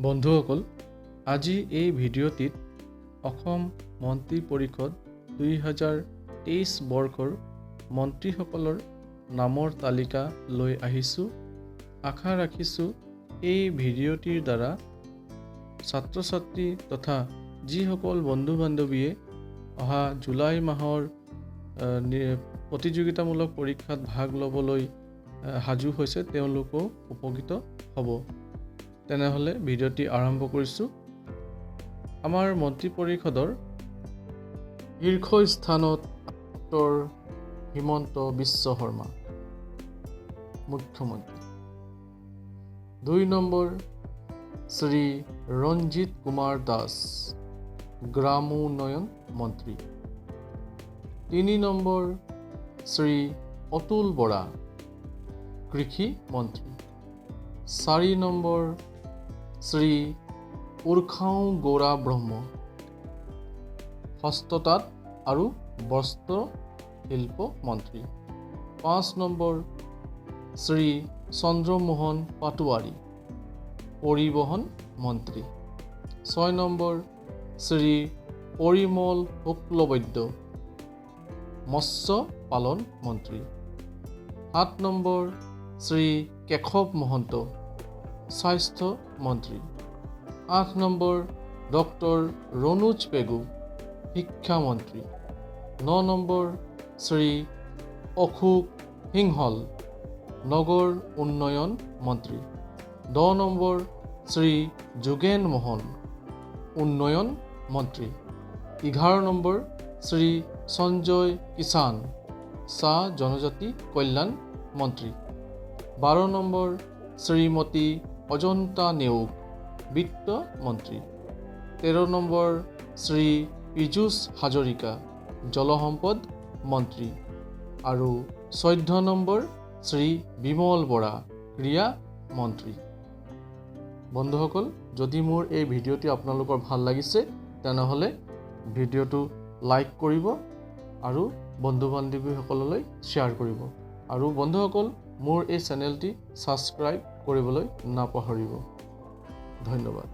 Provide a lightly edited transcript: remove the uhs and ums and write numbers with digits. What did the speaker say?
বন্ধুসকল, আজি এই ভিডিঅ'টিত অসম মন্ত্ৰী পৰিষদ 2023 বৰ্ষৰ মন্ত্ৰীসকলৰ নামৰ তালিকা লৈ আহিছোঁ। আশা ৰাখিছোঁ এই ভিডিঅ'টিৰ দ্বাৰা ছাত্ৰ-ছাত্ৰী তথা যিসকল বন্ধু-বান্ধৱীয়ে অহা জুলাই মাহৰ প্ৰতিযোগিতামূলক পৰীক্ষাত ভাগ ল'বলৈ সাজু হৈছে তেওঁলোকো উপকৃত হ'ব। তেনেহ'লে ভিডিঅ'টি আৰম্ভ কৰিছোঁ। আমাৰ মন্ত্ৰী পৰিষদৰ শীৰ্ষস্থানত ডক্টৰ হিমন্ত বিশ্ব শৰ্মা মুখ্যমন্ত্ৰী। 2 নম্বৰ শ্ৰী ৰঞ্জিত কুমাৰ দাস গ্ৰামোন্নয়ন মন্ত্ৰী। 3 নম্বৰ শ্ৰী অতুল বৰা কৃষি মন্ত্ৰী। 4 নম্বৰ শ্ৰী উৰ্খাও গৌৰা ব্ৰহ্ম হস্ততাঁত আৰু বস্ত্ৰ শিল্প মন্ত্ৰী। 5 নম্বৰ শ্ৰী চন্দ্ৰমোহন পাটোৱাৰী পৰিবহণ মন্ত্ৰী। 6 নম্বৰ শ্ৰী পৰিমল শুক্লবৈদ্য মৎস্য পালন মন্ত্ৰী। 7 নম্বৰ শ্ৰী কেশৱ মহন্ত স্বাস্থ্য মন্ত্ৰী। 8 নম্বৰ ডক্টৰ ৰণোজ পেগু শিক্ষা মন্ত্ৰী। 9 নম্বৰ শ্ৰী অশোক সিংহল নগৰ উন্নয়ন মন্ত্ৰী। 10 নম্বৰ শ্ৰী যোগেন মোহন উন্নয়ন মন্ত্ৰী। 11 নম্বৰ শ্ৰী সঞ্জয় কিষাণ চাহ জনজাতি কল্যাণ মন্ত্ৰী। 12 নম্বৰ শ্ৰীমতী অজন্তা নেওগ বিত্ত মন্ত্ৰী। 13 নম্বৰ শ্ৰী পীযুষ হাজৰিকা জলসম্পদ মন্ত্ৰী আৰু 14 নম্বৰ শ্ৰী বিমল বৰা ক্ৰীড়া মন্ত্ৰী। বন্ধুসকল, যদি মোৰ এই ভিডিঅ'টি আপোনালোকৰ ভাল লাগিছে তেনেহ'লে ভিডিঅ'টো লাইক কৰিব আৰু বন্ধু-বান্ধৱীসকললৈ শ্বেয়াৰ কৰিব। আৰু বন্ধুসকল, মোৰ এই চেনেলটি ছাবস্ক্ৰাইব কৰিবলৈ নাপাহৰিব। ধন্যবাদ।